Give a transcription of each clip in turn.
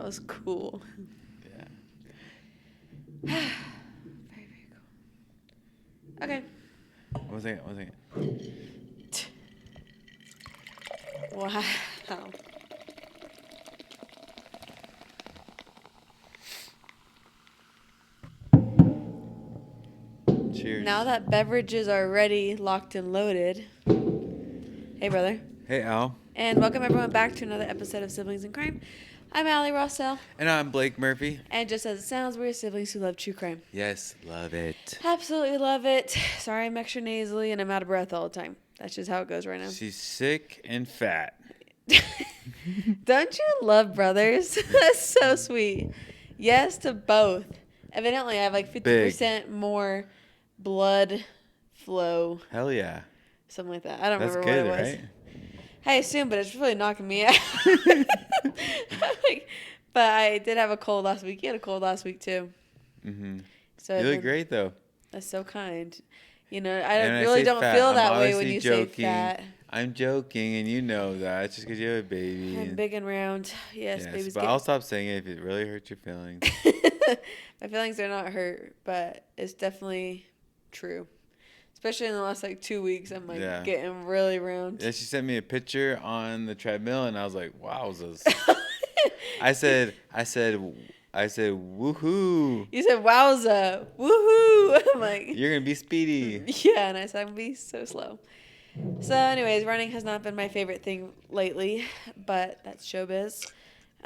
That was cool. Yeah. Very, very cool. Okay. One second. Wow. Cheers. Now that beverages are ready, locked, and loaded. Hey, brother. Hey, Al. And welcome everyone back to another episode of Siblings in Crime. I'm Allie Rossell. And I'm Blake Murphy. And just as it sounds, we're siblings who love true crime. Yes, love it. Absolutely love it. Sorry I'm extra nasally and I'm out of breath all the time. That's just how it goes right now. She's sick and fat. Don't you love brothers? That's so sweet. Yes to both. Evidently, I have like 50% more blood flow. Hell yeah. Something like that. I don't That's remember good, what it was. right? I assume, but it's really knocking me out. But I did have a cold last week. You had a cold last week too. Mm-hmm. So you look great though. That's so kind. You know, I And really don't fat, feel I'm that way when obviously you joking. say fat. I'm joking, and you know that. It's just because you have a baby. I'm big and round. Yes, baby's but I'll stop saying it if it really hurts your feelings. My feelings are not hurt, but it's definitely true. Especially in the last 2 weeks, I'm getting really round. Yeah, she sent me a picture on the treadmill, and I was like, "Wowzers!" I said, "Woohoo!" You said, "Wowza, woohoo!" I'm like, "You're gonna be speedy." Yeah, and I said, "I'm gonna be so slow." So, anyways, running has not been my favorite thing lately, but that's showbiz.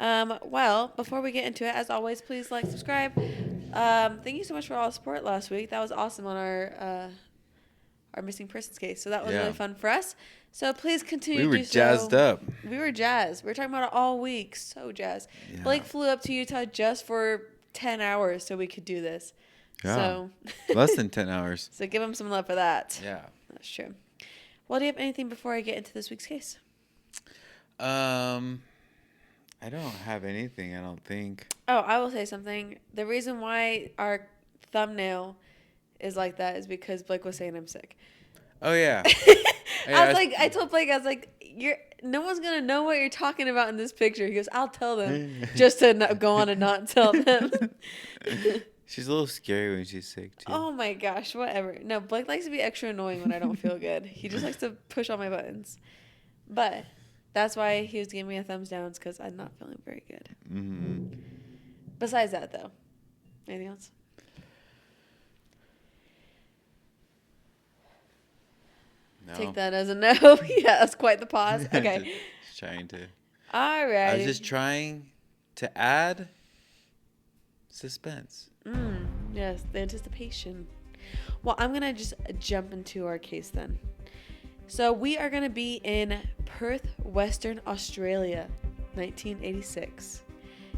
Well, before we get into it, as always, please like, subscribe. Thank you so much for all the support last week. That was awesome on our missing persons case. So that was really fun for us. So please continue to do so. We were jazzed up. We were jazzed. We were talking about it all week. So jazzed. Yeah. Blake flew up to Utah just for 10 hours so we could do this. Yeah. So less than 10 hours. So give him some love for that. Yeah. That's true. Well, do you have anything before I get into this week's case? I don't have anything, I don't think. Oh, I will say something. The reason why our thumbnail is like that is because Blake was saying I'm sick. Oh, yeah. I told Blake, I was like, no one's going to know what you're talking about in this picture. He goes, I'll tell them, just to go on and not tell them. She's a little scary when she's sick, too. Oh, my gosh, whatever. No, Blake likes to be extra annoying when I don't feel good. He just likes to push all my buttons. But that's why he was giving me a thumbs down, because I'm not feeling very good. Mm-hmm. Besides that, though, anything else? No. Take that as a no. Yeah, that's quite the pause. Okay. Just trying to. All right. I was just trying to add suspense. Yes, the anticipation. Well, I'm going to just jump into our case then. So we are going to be in Perth, Western Australia, 1986.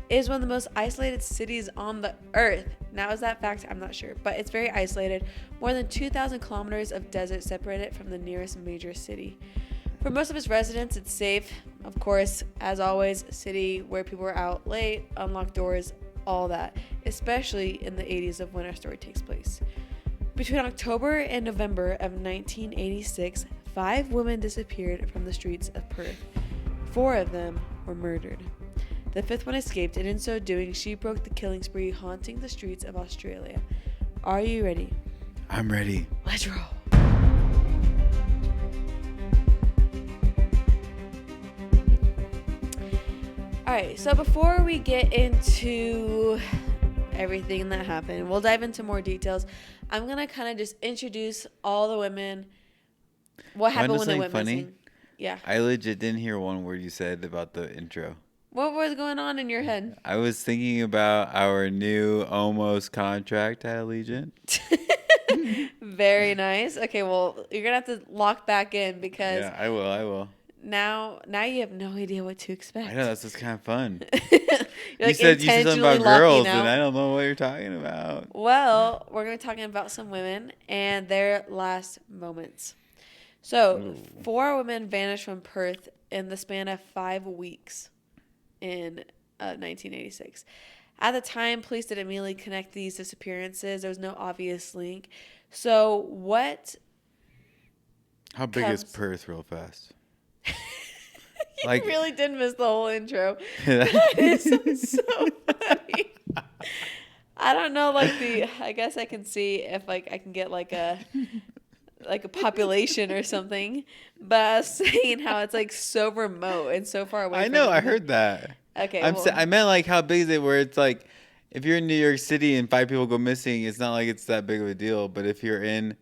It is one of the most isolated cities on the earth. Now, is that fact? I'm not sure, but it's very isolated. More than 2,000 kilometers of desert separate it from the nearest major city. For most of its residents, it's safe. Of course, as always, a city where people are out late, unlocked doors, all that, especially in the 80s of when our story takes place. Between October and November of 1986, 5 women disappeared from the streets of Perth. 4 of them were murdered. The 5th one escaped, and in so doing, she broke the killing spree haunting the streets of Australia. Are you ready? I'm ready. Let's roll. Alright, so before we get into everything that happened, we'll dive into more details. I'm going to kind of just introduce all the women, what happened when they went missing. Yeah. I legit didn't hear one word you said about the intro. What was going on in your head? I was thinking about our new almost contract at Allegiant. Very nice. Okay, well, you're going to have to lock back in because... Yeah, I will. Now you have no idea what to expect. I know, that's just kind of fun. You said something about girls, and I don't know what you're talking about. Well, we're going to be talking about some women and their last moments. So, 4 women vanished from Perth in the span of 5 weeks in 1986. At the time, police didn't immediately connect these disappearances. There was no obvious link. So, what... How big is Perth real fast? Like, you really did miss the whole intro. That is so funny. I don't know, like I guess I can see if like I can get like a population or something, but I was saying how it's like so remote and so far away. I know, I heard that. Okay, I meant like how big is it? Where it's like, if you're in New York City and 5 people go missing, it's not like it's that big of a deal. But if you're in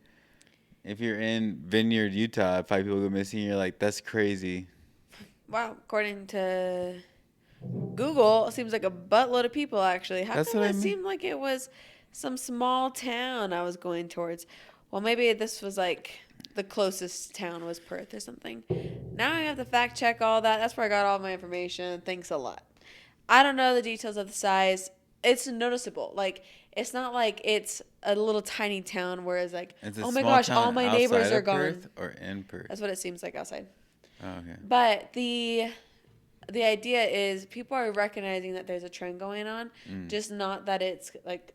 Vineyard, Utah, 5 people go missing, you're like, that's crazy. wow. According to Google, it seems like a buttload of people actually. How That's come what I it mean. seemed like it was some small town I was going towards? Well, maybe this was like the closest town was Perth or something. Now I have to fact check all that. That's where I got all my information. Thanks a lot. I don't know the details of the size. It's noticeable. Like, it's not like it's a little tiny town where it's like, It's a oh my small gosh, town all my neighbors outside are of gone. Perth or in Perth? That's what it seems like outside. Oh, okay. But the idea is people are recognizing that there's a trend going on, just not that it's like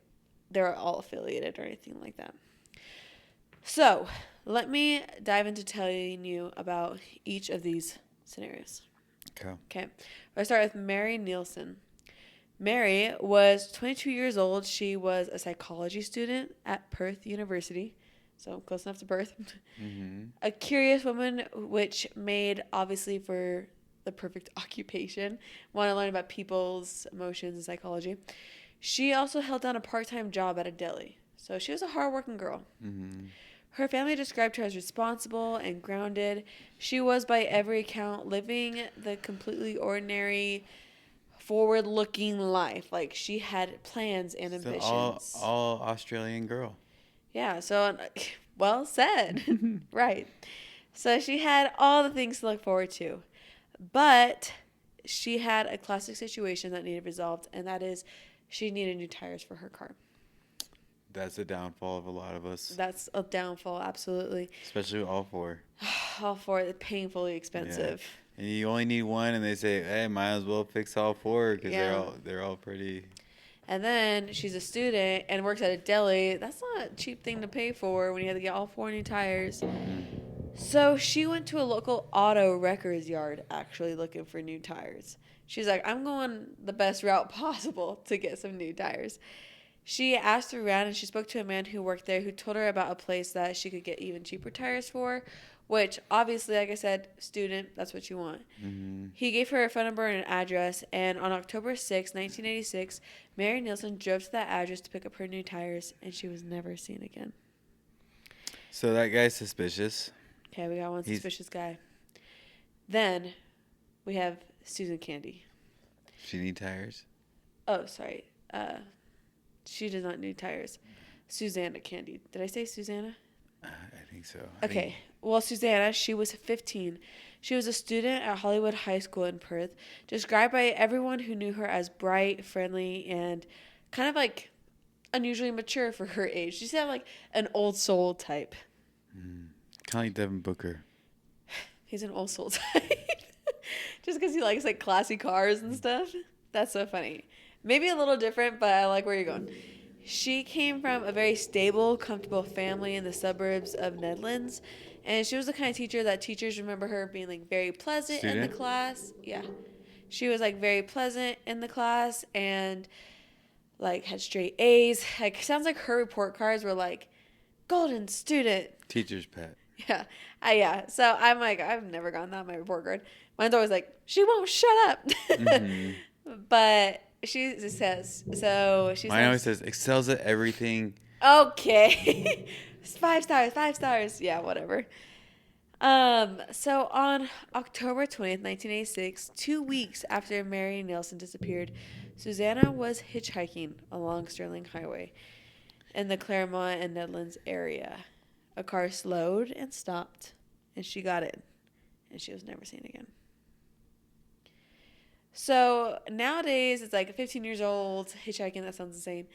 they're all affiliated or anything like that. So let me dive into telling you about each of these scenarios. Okay. I'll start with Mary Neilson. Mary was 22 years old. She was a psychology student at Perth University, so close enough to Perth. Mm-hmm. A curious woman, which made, obviously, for the perfect occupation. Want to learn about people's emotions and psychology. She also held down a part-time job at a deli, so she was a hard-working girl. Mm-hmm. Her family described her as responsible and grounded. She was, by every account, living the completely ordinary, forward-looking life. Like, she had plans and ambitions. So all Australian girl. Yeah, so, well said. Right. So she had all the things to look forward to. But she had a classic situation that needed resolved, and that is she needed new tires for her car. That's a downfall of a lot of us. That's a downfall, absolutely. Especially all 4. All for it, painfully expensive. Yeah. And you only need one, and they say, "Hey, might as well fix all 4 because Yeah. they're all pretty." And then she's a student and works at a deli. That's not a cheap thing to pay for when you have to get all 4 new tires. So she went to a local auto wreckers yard, actually looking for new tires. She's like, I'm going the best route possible to get some new tires. She asked around and she spoke to a man who worked there who told her about a place that she could get even cheaper tires for, which obviously, like I said, student, that's what you want. Mm-hmm. He gave her a phone number and an address, and on October 6, 1986, Mary Neilson drove to that address to pick up her new tires, and she was never seen again. So that guy's suspicious. Okay, we got one suspicious guy. Then we have Susan Candy. She need tires? Oh, sorry. She does not need tires. Susannah Candy. Did I say Susannah? I think so. Okay. Well, Susannah, she was 15. She was a student at Hollywood High School in Perth, described by everyone who knew her as bright, friendly, and kind of like unusually mature for her age. She sounded like an old soul type. Kind of like Devin Booker. He's an old soul type. Just because he likes like classy cars and stuff. That's so funny. Maybe a little different, but I like where you're going. She came from a very stable, comfortable family in the suburbs of Nedlands. And she was the kind of teacher that teachers remember her being like very pleasant in the class. Yeah. She was like very pleasant in the class and like had straight A's. Like sounds like her report cards were like golden student. Teacher's pet. Yeah. Yeah. So I'm like, I've never gotten that on my report card. Mine's always like, she won't shut up. Mm-hmm. But she says, so she Mine always says, excels at everything. Okay. 5 stars, 5 stars. Yeah, whatever. So on October 20th, 1986, 2 weeks after Mary Neilson disappeared, Susannah was hitchhiking along Sterling Highway in the Claremont and Nedlands area. A car slowed and stopped, and she got in, and she was never seen again. So nowadays, it's like 15 years old, hitchhiking, that sounds insane.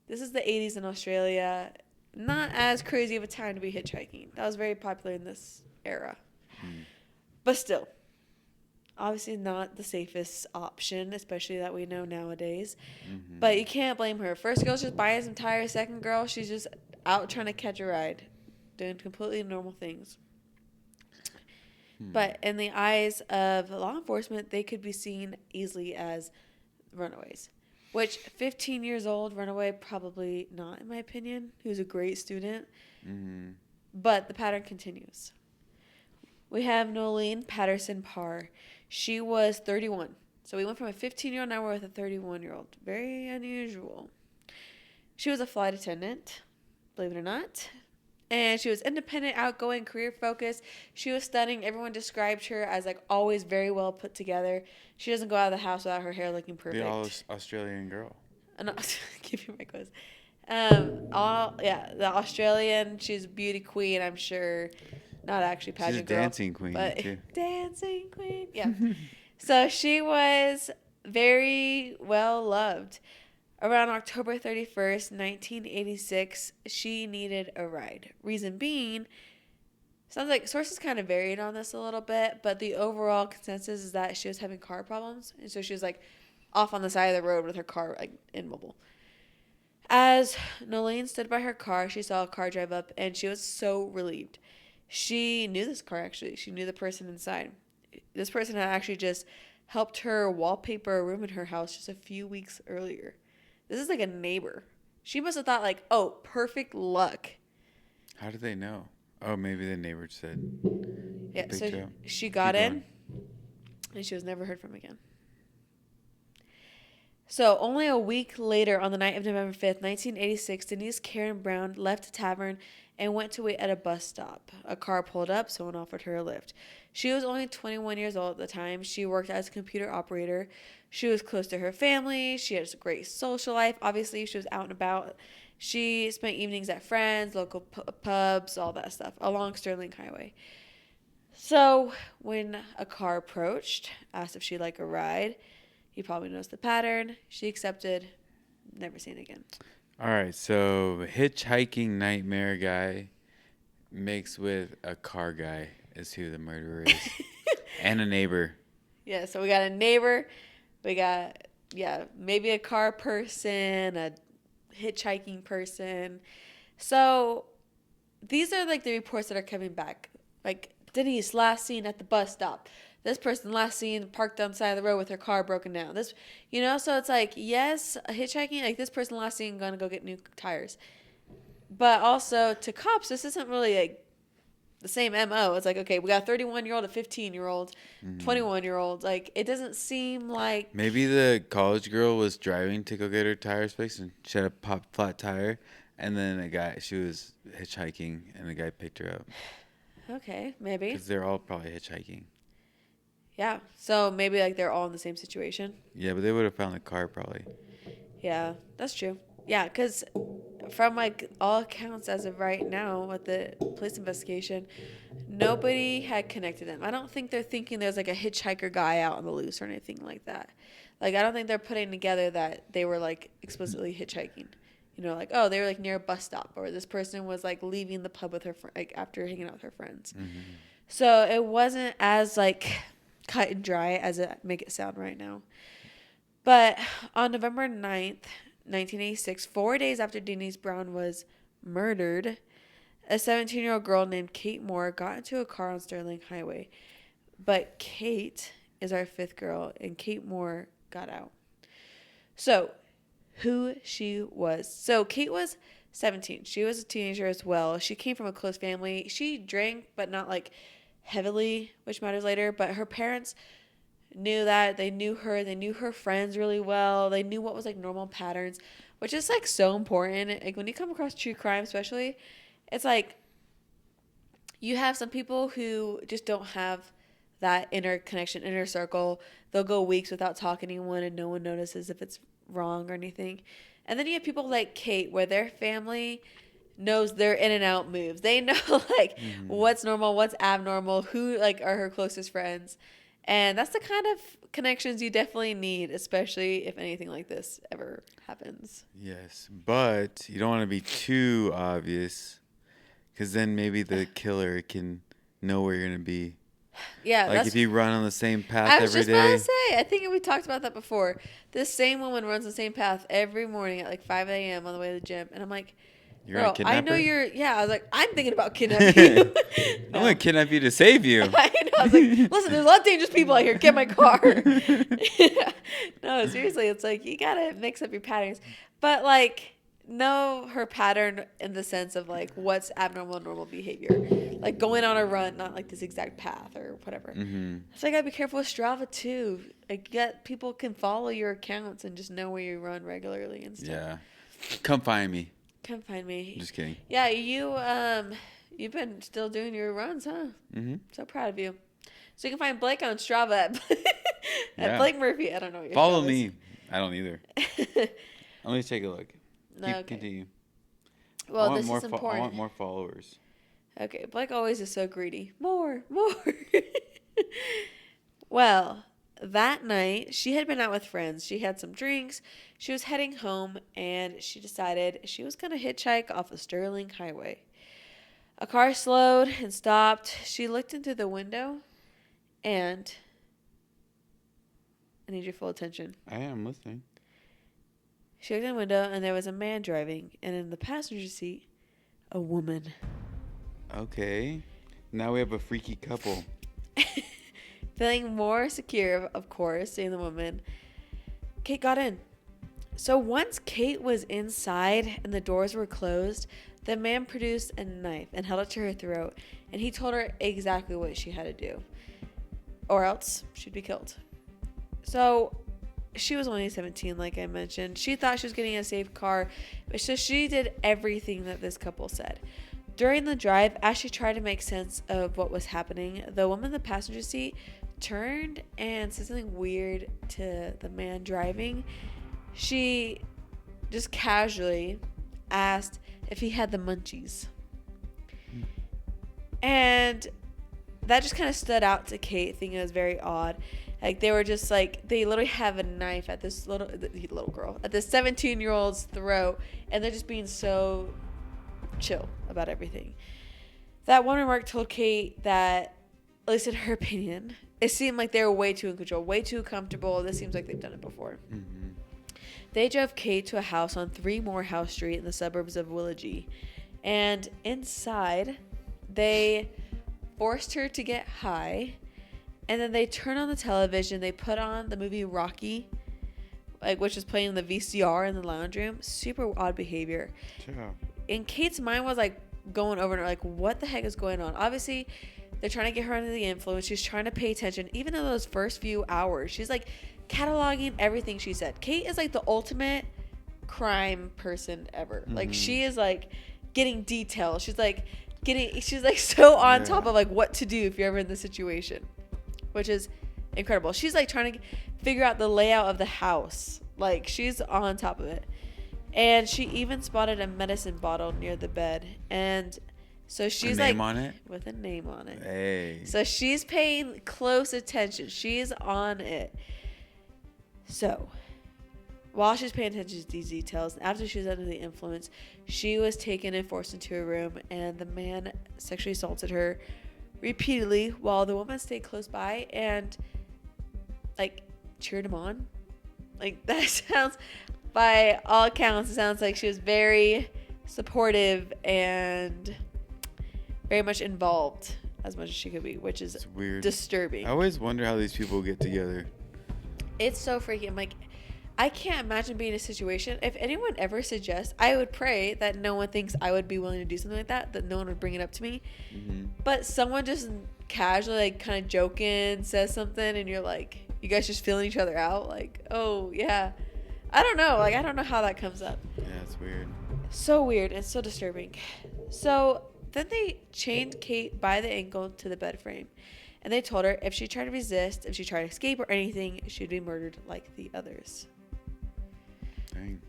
This is the 80s in Australia. Not as crazy of a time to be hitchhiking. That was very popular in this era. But still, obviously not the safest option, especially that we know nowadays. Mm-hmm. But you can't blame her. First girl's just buying some tires. Second girl, she's just out trying to catch a ride. Doing completely normal things. But in the eyes of law enforcement, they could be seen easily as runaways. Which, 15 years old, runaway, probably not, in my opinion. He was a great student. Mm-hmm. But the pattern continues. We have Noelene Patterson Parr. She was 31. So we went from a 15-year-old, now we're with a 31-year-old. Very unusual. She was a flight attendant, believe it or not. And she was independent, outgoing, career-focused. She was stunning. Everyone described her as, like, always very well put together. She doesn't go out of the house without her hair looking perfect. The Australian girl. No, give you my quiz. The Australian. She's a beauty queen, I'm sure. Not actually pageant She's a girl, dancing queen, but too. Dancing queen. Yeah. So she was very well loved. Around October 31st, 1986, she needed a ride. Reason being, sounds like sources kind of varied on this a little bit, but the overall consensus is that she was having car problems. And so she was like off on the side of the road with her car like immobile. As Noelene stood by her car, she saw a car drive up and she was so relieved. She knew this car actually. She knew the person inside. This person had actually just helped her wallpaper a room in her house just a few weeks earlier. This is like a neighbor. She must have thought like, oh, perfect luck. How did they know? Oh, maybe the neighbor said. Yeah, so she got in and she was never heard from again. So only a week later, on the night of November 5th, 1986, Denise Keren Brown left a tavern and went to wait at a bus stop. A car pulled up, someone offered her a lift. She was only 21 years old at the time. She worked as a computer operator. She was close to her family. She had a great social life. Obviously, she was out and about. She spent evenings at friends, local pubs, all that stuff, along Sterling Highway. So when a car approached, asked if she'd like a ride, you probably noticed the pattern. She accepted, never seen again. All right, so hitchhiking nightmare guy mixed with a car guy is who the murderer is. And a neighbor. Yeah, so we got a neighbor. We got, maybe a car person, a hitchhiking person. So these are like the reports that are coming back. Like Denise last seen at the bus stop. This person last seen parked on the side of the road with her car broken down. This, so it's like, yes, hitchhiking, like this person last seen gonna go get new tires. But also to cops, this isn't really like the same MO. It's like, okay, we got a 31-year-old, a 15-year-old, 21-year-old. Like, it doesn't seem like... Maybe the college girl was driving to go get her tires fixed and she had a pop flat tire. And then she was hitchhiking and the guy picked her up. Okay, maybe. Because they're all probably hitchhiking. Yeah, so maybe like they're all in the same situation. Yeah, but they would have found the car probably. Yeah, that's true. Yeah, because from like all accounts as of right now with the police investigation, nobody had connected them. I don't think they're thinking there's like a hitchhiker guy out on the loose or anything like that. Like, I don't think they're putting together that they were like explicitly hitchhiking. Like, oh, they were like near a bus stop, or this person was like leaving the pub with her like after hanging out with her friends. Mm-hmm. So it wasn't as like cut and dry as it make it sound right now. But on November 9th, 1986, 4 days after Denise Brown was murdered, a 17-year-old girl named Kate Moir got into a car on Sterling Highway. But Kate is our fifth girl, and Kate Moir got out. So, who she was. So, Kate was 17. She was a teenager as well. She came from a close family. She drank, but not like heavily, which matters later. But her parents knew that. They knew her. They knew her friends really well. They knew what was like normal patterns, which is like so important. Like when you come across true crime, especially, it's like you have some people who just don't have that inner connection, inner circle. They'll go weeks without talking to anyone and no one notices if it's wrong or anything. And then you have people like Kate where their family knows their in and out moves. They know like what's normal, what's abnormal, who like are her closest friends. And that's the kind of connections you definitely need, especially if anything like this ever happens. Yes, but you don't want to be too obvious because then maybe the killer can know where you're going to be. Yeah, like if you run on the same path I was every just day. about to say, I think we talked about that before. This same woman runs the same path every morning at like 5 a.m. on the way to the gym. And I'm like, you're girl, gonna kidnap I know her? I was like, I'm thinking about kidnapping you. I'm going to kidnap you to save you. I I was like, listen, there's a lot of dangerous people out here. Get my car. No, seriously, it's like you gotta mix up your patterns, but like know her pattern in the sense of like what's abnormal and normal behavior, like going on a run, not like this exact path or whatever. So I gotta be careful with Strava too. Like, people can follow your accounts and just know where you run regularly and stuff. Yeah, come find me. Come find me. Just kidding. Yeah, you've been still doing your runs, huh? So proud of you. So you can find Blake on Strava at Blake Murphy. I don't know what your Follow Strava me. is. I don't either. Let me take a look. Continue. Well, this is important. I want more followers. Okay, Blake always is so greedy. More. Well, that night, she had been out with friends. She had some drinks. She was heading home, and she decided she was going to hitchhike off a Sterling highway. A car slowed and stopped. She looked into the window, and I need your full attention. I am listening. She looked in the window, and there was a man driving, and in the passenger seat, a woman. Okay. Now we have a freaky couple. Feeling more secure, of course, seeing the woman, Kate got in. So once Kate was inside and the doors were closed, the man produced a knife and held it to her throat, and he told her exactly what she had to do, or else she'd be killed. So she was only 17, like I mentioned. She thought she was getting a safe car, but so she did everything that this couple said. During the drive, as she tried to make sense of what was happening, the woman in the passenger seat turned and said something weird to the man driving. She just casually asked if he had the munchies. And that just kind of stood out to Kate, thinking it was very odd. Like, they were just like, they literally have a knife at this little girl, at this 17-year-old's throat, and they're just being so chill about everything. That one remark told Kate that, at least in her opinion, it seemed like they were way too in control, way too comfortable. This seems like they've done it before. They drove Kate to a house on 3 Moorhouse Street in the suburbs of Willagee. And inside, they forced her to get high. And then they turned on the television. They put on the movie Rocky, which was playing in the VCR in the lounge room. Super odd behavior. Yeah. And Kate's mind was like going over and like, what the heck is going on? Obviously, they're trying to get her under the influence. She's trying to pay attention. Even in those first few hours, she's like cataloging everything she said. Kate is like the ultimate crime person ever. Like, she is like getting details. She's like so on top of like what to do if you're ever in this situation, which is incredible. She's like trying to figure out the layout of the house. Like, she's on top of it. And she even spotted a medicine bottle near the bed. And so she's like, on it? With a name on it. Hey. So she's paying close attention. She's on it. So while she's paying attention to these details, after she was under the influence, she was taken and forced into a room, and the man sexually assaulted her repeatedly while the woman stayed close by and like cheered him on. Like, that sounds, by all accounts, it sounds like she was very supportive and very much involved as much as she could be, which is weird. Disturbing. I always wonder how these people get together. It's so freaky. I'm like, I can't imagine being in a situation. If anyone ever suggests, I would pray that no one thinks I would be willing to do something like that no one would bring it up to me. But someone just casually, like, kind of joking, says something, and you're like, you guys just feeling each other out? Like, oh, yeah. I don't know. Like, I don't know how that comes up. Yeah, it's weird. So weird and so disturbing. So then they chained Kate by the ankle to the bed frame. And they told her if she tried to resist, if she tried to escape or anything, she'd be murdered like the others. Dang.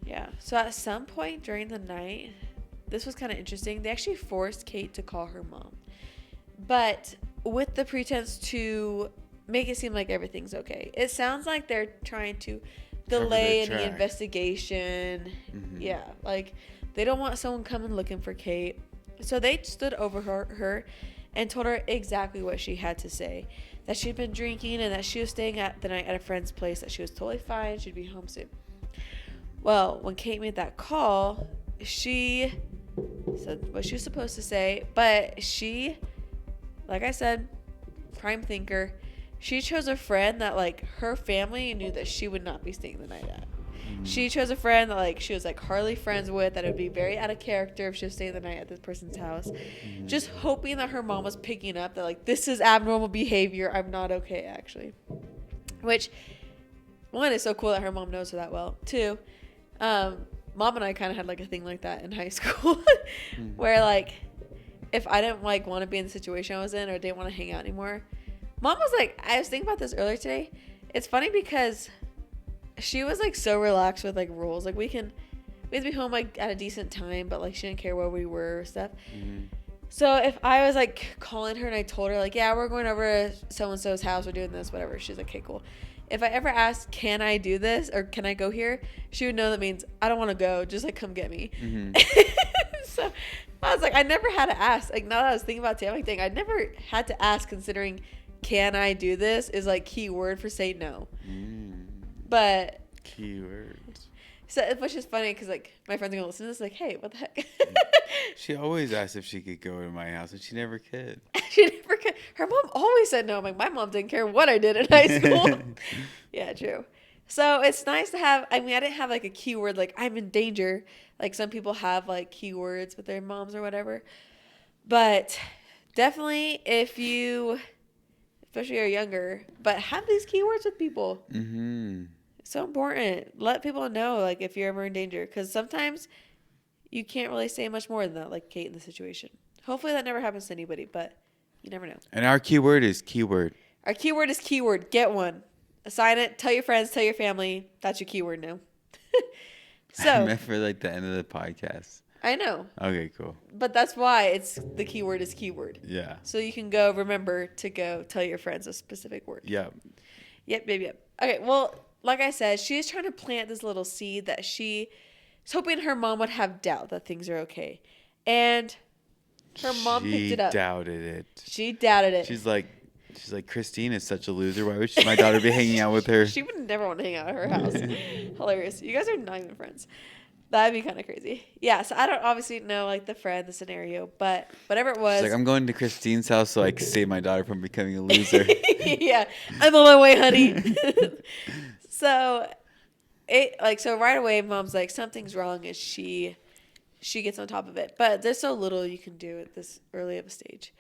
Yeah. So at some point during the night, this was kind of interesting. They actually forced Kate to call her mom. But with the pretense to make it seem like everything's okay. It sounds like they're trying to delay any investigation. Yeah. Like, they don't want someone coming looking for Kate. So they stood over her and told her exactly what she had to say. That she'd been drinking and that she was staying the night at a friend's place, that she was totally fine, she'd be home soon. Well, when Kate made that call, she said what she was supposed to say, but she, like I said, prime thinker. She chose a friend that, like, her family knew that she would not be staying the night at. She chose a friend that, like, she was, like, hardly friends with, that it would be very out of character if she was staying the night at this person's house. Just hoping that her mom was picking up that, like, this is abnormal behavior. I'm not okay, actually. Which, one, is so cool that her mom knows her that well. Two, Mom and I kind of had, like, a thing like that in high school. Where, like, if I didn't, like, want to be in the situation I was in or didn't want to hang out anymore, Mom was like, I was thinking about this earlier today. It's funny because she was, like, so relaxed with, like, rules. Like, we had to be home, like, at a decent time, but, like, she didn't care where we were or stuff. So if I was, like, calling her and I told her, like, yeah, we're going over to so-and-so's house, we're doing this, whatever, she's like, okay, cool. If I ever asked, can I do this or can I go here, she would know that means I don't want to go, just, like, come get me. So I was like, I never had to ask. Like, now that I was thinking about the thing, I never had to ask, considering can I do this is, like, key word for say no. But Keywords. so, which is funny because, like, my friends are gonna listen to this, like, hey, what the heck? She always asked if she could go to my house, and she never could. She never could. Her mom always said no. I'm like, my mom didn't care what I did in high school. Yeah, true. So it's nice to have. I mean, I didn't have, like, a keyword like I'm in danger. Like, some people have, like, keywords with their moms or whatever. But definitely, if you, especially you're younger, but have these keywords with people. It's so important. Let people know, like, if you're ever in danger, because sometimes you can't really say much more than that, like Kate in the situation. Hopefully that never happens to anybody, but you never know. And our keyword is keyword. Our keyword is keyword. Get one. Assign it. Tell your friends. Tell your family. That's your keyword now. So I meant for, like, the end of the podcast. I know. Okay, cool. But that's why it's the keyword is keyword. Yeah. So you can go remember to go tell your friends a specific word. Yep. Yep, baby, yep. Okay, well, like I said, she is trying to plant this little seed that she is hoping her mom would have doubt that things are okay. And her mom picked it up. She doubted it. She doubted it. She's like, Christine is such a loser. Why would my daughter be hanging out with her? She would never want to hang out at her house. Hilarious. You guys are not even friends. That'd be kind of crazy. Yeah, so I don't obviously know, like, the friend, the scenario, but whatever it was. She's like, I'm going to Christine's house so I can save my daughter from becoming a loser. Yeah, I'm on my way, honey. So right away, Mom's like, something's wrong, and she gets on top of it. But there's so little you can do at this early of a stage.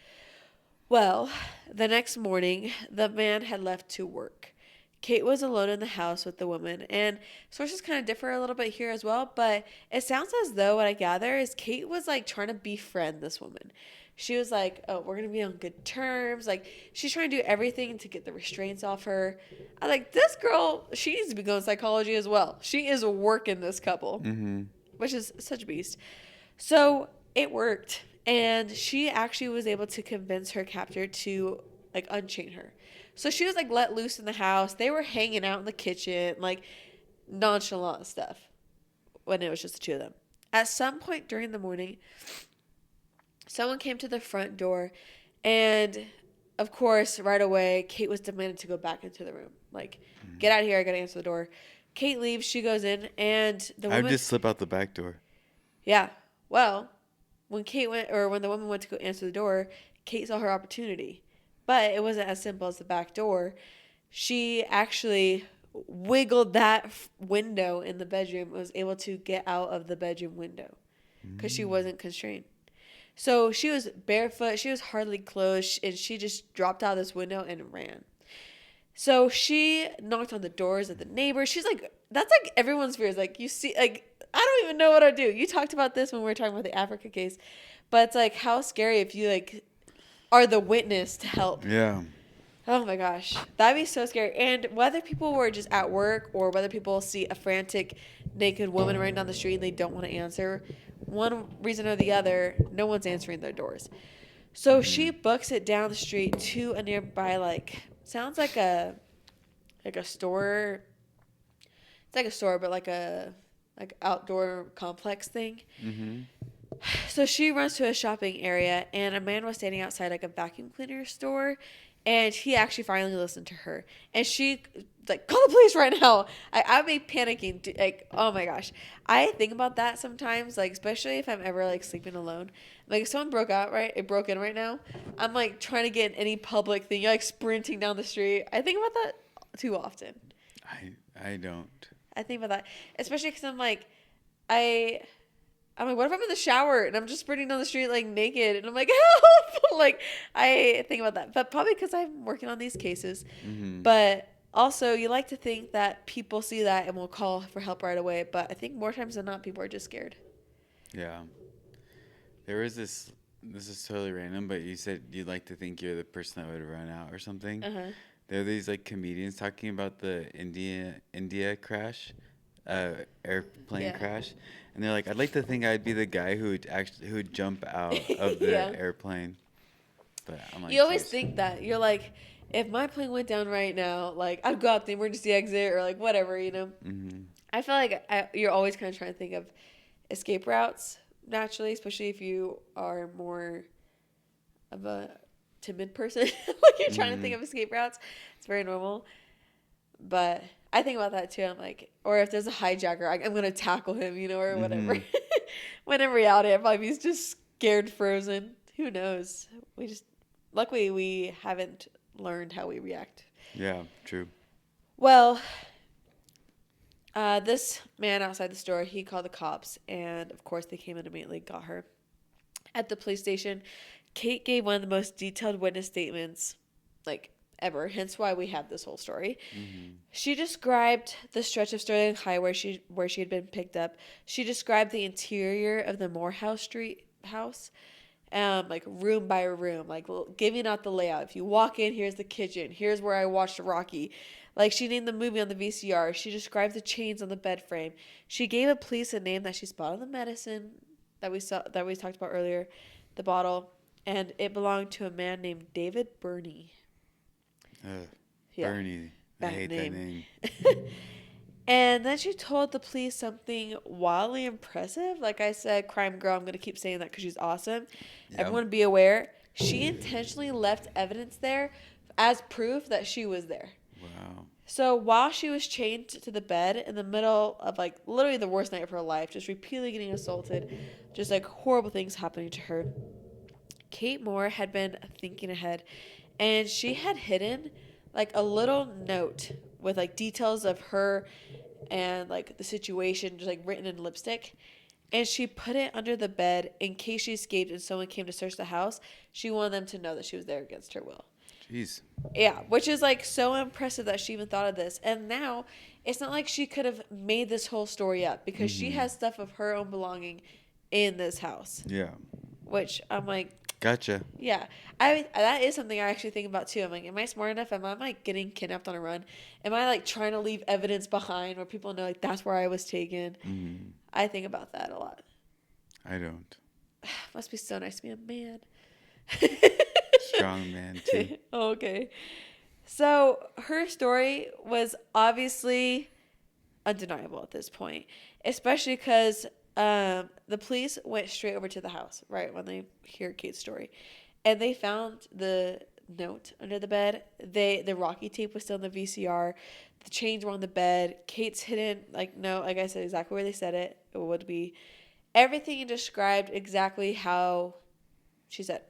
Well, the next morning, the man had left to work. Kate was alone in the house with the woman, and sources kind of differ a little bit here as well, but it sounds as though what I gather is Kate was, like, trying to befriend this woman. She was like, oh, we're going to be on good terms. Like, she's trying to do everything to get the restraints off her. I like, this girl, she needs to be going to psychology as well. She is working this couple, which is such a beast. So it worked, and she actually was able to convince her captor to, like, unchain her. So she was, like, let loose in the house. They were hanging out in the kitchen, like, nonchalant stuff when it was just the two of them. At some point during the morning, someone came to the front door, and, of course, right away, Kate was demanded to go back into the room. Like, get out of here, I gotta answer the door. Kate leaves, she goes in, and the woman... I would just slip out the back door. Yeah. Well, when the woman went to go answer the door, Kate saw her opportunity. But it wasn't as simple as the back door. She actually wiggled that window in the bedroom and was able to get out of the bedroom window because she wasn't constrained. So she was barefoot. She was hardly clothed, and she just dropped out this window and ran. So she knocked on the doors of the neighbors. She's like, that's like everyone's fears. Like, you see, like, I don't even know what I do. You talked about this when we were talking about the Africa case. But it's like, how scary if you, like, are the witness to help. Yeah. Oh my gosh. That'd be so scary. And whether people were just at work or whether people see a frantic naked woman running down the street and they don't want to answer, one reason or the other, no one's answering their doors. So she books it down the street to a nearby, like, sounds like a store. It's like a store, but like outdoor complex thing. So she runs to a shopping area, and a man was standing outside, like, a vacuum cleaner store, And he actually finally listened to her. And she, like, call the police right now. I'd be panicking. Like, oh my gosh. I think about that sometimes, like, especially if I'm ever, like, sleeping alone. Like, if someone broke in right now, I'm, like, trying to get in any public thing. You're, like, sprinting down the street. I think about that too often. I don't. I think about that. Especially because I'm like, I'm like, what if I'm in the shower and I'm just sprinting down the street like naked and I'm like, help! Like, I think about that. But probably because I'm working on these cases. Mm-hmm. But also, you like to think that people see that and will call for help right away. But I think more times than not, people are just scared. Yeah. There was this is totally random, but you said you'd like to think you're the person that would run out or something. Uh-huh. There are these like comedians talking about the India crash, airplane crash, and they're like, I'd like to think I'd be the guy who would jump out of the airplane. But I'm like, you always think that you're like, if my plane went down right now, like I'd go out the emergency exit or like whatever, you know. Mm-hmm. I feel like you're always kind of trying to think of escape routes naturally, especially if you are more of a timid person. Like you're trying to think of escape routes. It's very normal. But I think about that too. I'm like, or if there's a hijacker, I'm going to tackle him, you know, or whatever. When in reality, I'd probably be just scared frozen. Who knows? Luckily, we haven't learned how we react. Yeah, true. Well, this man outside the store, he called the cops, and of course they came and immediately got her. At the police station, Kate gave one of the most detailed witness statements, like, ever, hence why we have this whole story. Mm-hmm. She described the stretch of Sterling High where she had been picked up. She described the interior of the Moorhouse Street house, like room by room, like giving out the layout. If you walk in, here's the kitchen. Here's where I watched Rocky. Like she named the movie on the VCR. She described the chains on the bed frame. She gave a police a name that she spotted on the medicine that we talked about earlier, the bottle, and it belonged to a man named David Birnie. Birnie. I hate that name. And then she told the police something wildly impressive. Like I said, crime girl, I'm going to keep saying that because she's awesome. Yep. Everyone be aware. She intentionally left evidence there as proof that she was there. Wow. So while she was chained to the bed in the middle of like literally the worst night of her life, just repeatedly getting assaulted, just like horrible things happening to her, Kate Moir had been thinking ahead, and she had hidden like a little note with like details of her and like the situation just like written in lipstick, and she put it under the bed in case she escaped and someone came to search the house. She wanted them to know that she was there against her will. Jeez. Yeah, which is like so impressive that she even thought of this. And now it's not like she could have made this whole story up because she has stuff of her own belonging in this house. Yeah. Which I'm like, gotcha. Yeah. That is something I actually think about too. I'm like, am I smart enough? Am I like getting kidnapped on a run? Am I like trying to leave evidence behind where people know like that's where I was taken? Mm-hmm. I think about that a lot. I don't. Must be so nice to be a man. Strong man too. Okay. So her story was obviously undeniable at this point, especially because the police went straight over to the house right when they hear Kate's story, and they found the note under the bed. The Rocky tape was still in the VCR. The chains were on the bed. Kate's hidden like I said exactly where they said it would be. Everything described exactly how she said.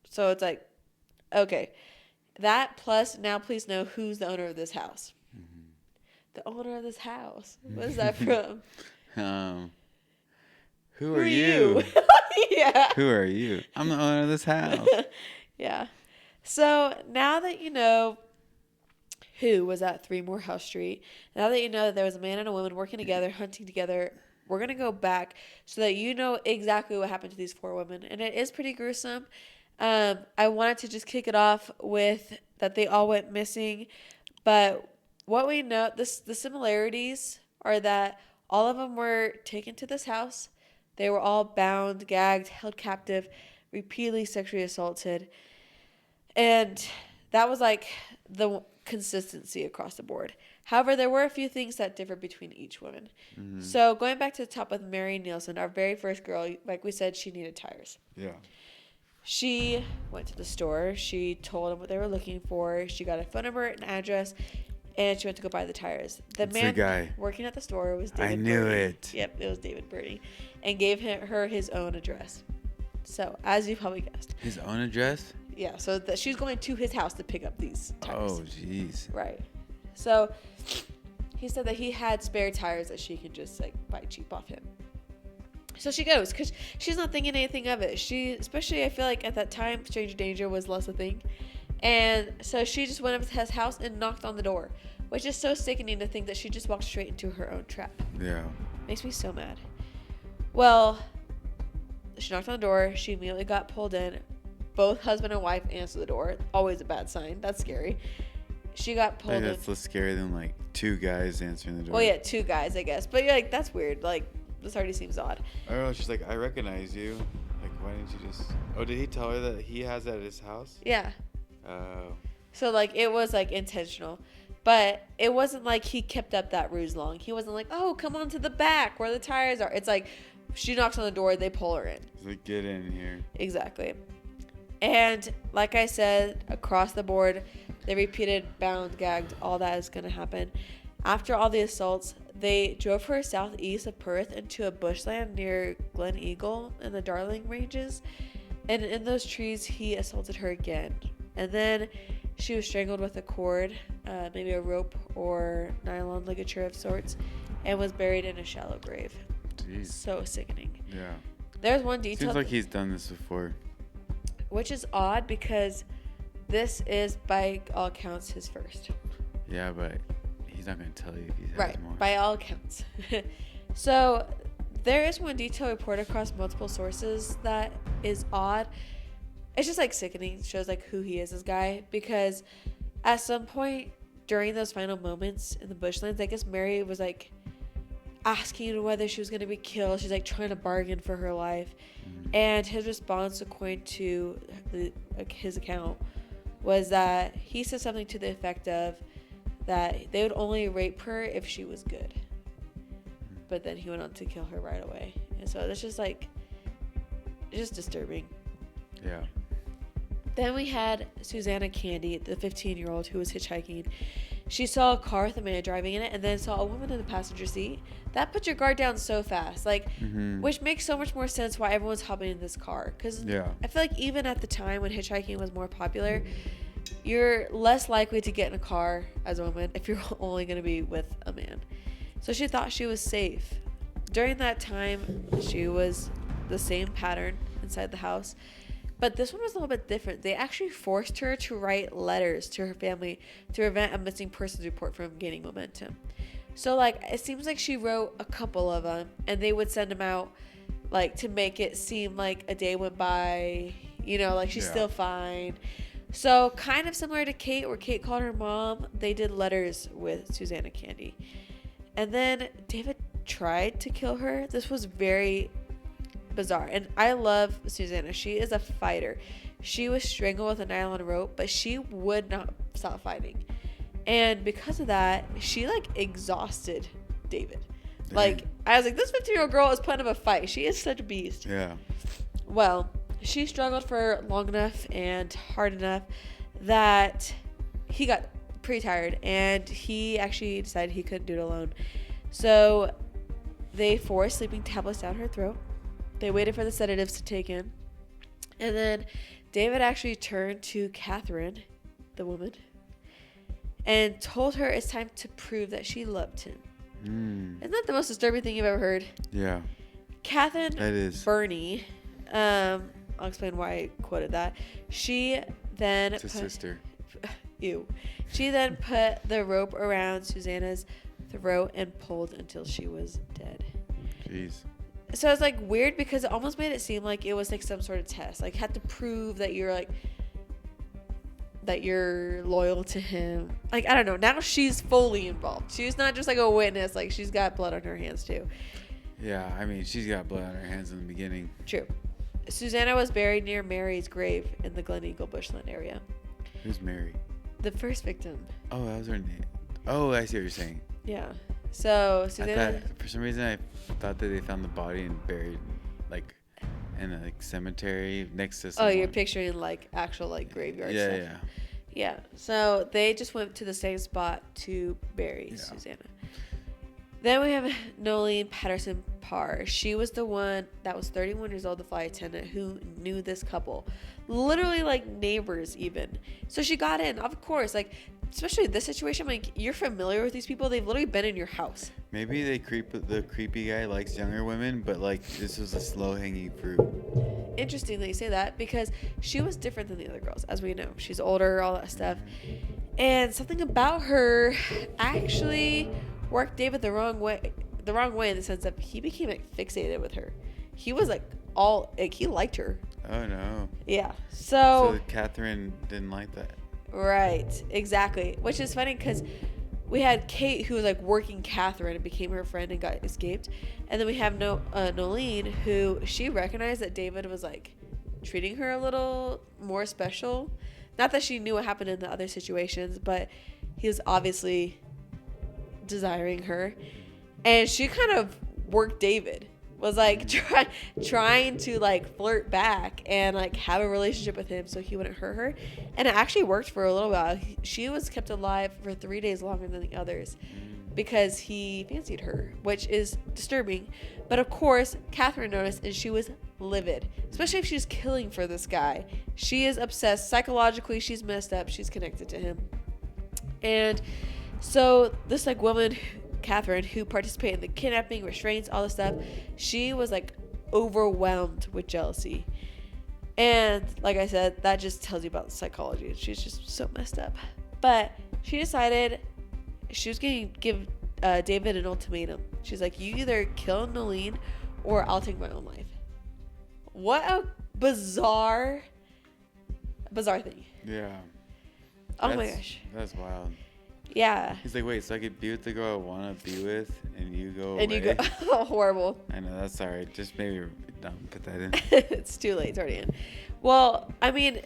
So it's like, okay, that plus now please know who's the owner of this house. Mm-hmm. The owner of this house. What is that from? Who are you? Yeah. Who are you? I'm the owner of this house. Yeah. So now that you know who was at 3 Moorhouse Street, now that you know that there was a man and a woman working together, hunting together, we're going to go back so that you know exactly what happened to these 4 women. And it is pretty gruesome. I wanted to just kick it off with that they all went missing. But what we know, the similarities are that all of them were taken to this house. They were all bound, gagged, held captive, repeatedly sexually assaulted. And that was like the consistency across the board. However, there were a few things that differed between each woman. Mm-hmm. So going back to the top with Mary Neilson, our very first girl, like we said, she needed tires. Yeah. She went to the store. She told them what they were looking for. She got a phone number, an address, and she went to go buy the tires. The man guy working at the store was David. I knew Birnie. it. Yep, it was David Birnie, and gave her his own address. So, as you probably guessed. His own address? Yeah, so she's going to his house to pick up these tires. Oh, jeez. Right. So, he said that he had spare tires that she could just, like, buy cheap off him. So she goes, because she's not thinking anything of it. Especially, I feel like at that time, stranger danger was less a thing. And so she just went up to his house and knocked on the door, which is so sickening to think that she just walked straight into her own trap. Yeah. Makes me so mad. Well, she knocked on the door. She immediately got pulled in. Both husband and wife answered the door. Always a bad sign. That's scary. She got pulled in. That's less scary than, like, 2 guys answering the door. Well, yeah, 2 guys, I guess. But you're like, that's weird. Like, this already seems odd. I don't know. She's like, I recognize you. Like, why didn't you just... Oh, did he tell her that he has that at his house? Yeah. Oh. So, like, it was, like, intentional. But it wasn't like he kept up that ruse long. He wasn't like, oh, come on to the back where the tires are. It's like, she knocks on the door, they pull her in. He's like, get in here. Exactly. And, like I said, across the board, they repeated, bound, gagged, all that is going to happen. After all the assaults, they drove her southeast of Perth into a bushland near Glen Eagle in the Darling Ranges. And in those trees, he assaulted her again. And then she was strangled with a cord, maybe a rope or nylon ligature of sorts, and was buried in a shallow grave. Jeez. So sickening. Yeah. There's one detail. Seems like he's done this before. Which is odd because this is, by all accounts, his first. Yeah, but he's not going to tell you if he has right, more. By all accounts. So, there is one detail reported across multiple sources that is odd. It's just, like, sickening. It shows, like, who he is, this guy. Because at some point during those final moments in the bushlands, I guess Mary was, like, asking whether she was going to be killed. She's, like, trying to bargain for her life. Mm-hmm. And his response, according to his account, was that he said something to the effect of that they would only rape her if she was good. But then he went on to kill her right away. And so that's just, like, it's just disturbing. Yeah. Then we had Susannah Candy, the 15-year-old who was hitchhiking. She saw a car with a man driving in it and then saw a woman in the passenger seat. That puts your guard down so fast. Like, which makes so much more sense why everyone's hopping in this car. Because I feel like even at the time when hitchhiking was more popular, you're less likely to get in a car as a woman if you're only going to be with a man. So she thought she was safe. During that time, she was the same pattern inside the house. But this one was a little bit different. They actually forced her to write letters to her family to prevent a missing persons report from gaining momentum. So, like, it seems like she wrote a couple of them, and they would send them out, like, to make it seem like a day went by, you know, like she's still fine. So, kind of similar to Kate, where Kate called her mom, they did letters with Susannah Candy. And then David tried to kill her. This was very bizarre. And I love Susannah. She is a fighter. She was strangled with a nylon rope, but she would not stop fighting. And because of that, she, like, exhausted David. Dang. Like, I was like, this 15-year-old girl is putting up a fight. She is such a beast. Yeah. Well, she struggled for long enough and hard enough that he got pretty tired, and he actually decided he couldn't do it alone. So they forced sleeping tablets down her throat. They waited for the sedatives to take in. And then David actually turned to Catherine, the woman, and told her it's time to prove that she loved him. Isn't that the most disturbing thing you've ever heard? Yeah. Catherine Birnie, I'll explain why I quoted that. She then it's a sister. Ew. She then put the rope around Susannah's throat and pulled until she was dead. Jeez. So it's, like, weird because it almost made it seem like it was, like, some sort of test. Like, had to prove that you're, like, that you're loyal to him. Like, I don't know. Now she's fully involved. She's not just, like, a witness. Like, she's got blood on her hands, too. Yeah, I mean, she's got blood on her hands in the beginning. True. Susannah was buried near Mary's grave in the Glen Eagle bushland area. Who's Mary? The first victim. Oh, that was her name. Oh, I see what you're saying. Yeah. So Susannah, for some reason I thought that they found the body and buried, like, in a like cemetery next to someone. Oh, you're picturing like actual like graveyard yeah, stuff. Yeah. Yeah. So they just went to the same spot to bury Susannah. Then we have Noelene Patterson Parr. She was the one that was 31 years old, the flight attendant, who knew this couple. Literally like neighbors even. So she got in, of course, like, especially in this situation, like, you're familiar with these people. They've literally been in your house. Maybe the creepy guy likes younger women, but like this was a slow-hanging fruit. Interesting that you say that, because she was different than the other girls, as we know. She's older, all that stuff. And something about her actually worked David the wrong way in the sense that he became like fixated with her. He was like he liked her. Oh no. Yeah. So Catherine didn't like that. Right. Exactly. Which is funny because we had Kate, who was like working Catherine and became her friend and got escaped, and then we have Noelene, who she recognized that David was like treating her a little more special. Not that she knew what happened in the other situations, but he was obviously desiring her, and she kind of worked David, was like trying to like flirt back and like have a relationship with him so he wouldn't hurt her, and it actually worked for a little while. She was kept alive for 3 days longer than the others because he fancied her, which is disturbing. But of course Catherine noticed, and she was livid, especially if she's killing for this guy. She is obsessed psychologically. She's messed up. She's connected to him. And so this like woman, Catherine, who participated in the kidnapping, restraints, all this stuff, she was like overwhelmed with jealousy. And like I said, that just tells you about the psychology. She's just so messed up. But she decided she was going to give David an ultimatum. She's like, you either kill Noelene or I'll take my own life. What a bizarre thing. Yeah. Oh my gosh. That's wild. Yeah. He's like, wait, so I could be with the girl I want to be with, and you go away? And you go, horrible. I know, that's sorry. Just maybe don't put that in. It's too late. It's already in. Well, I mean,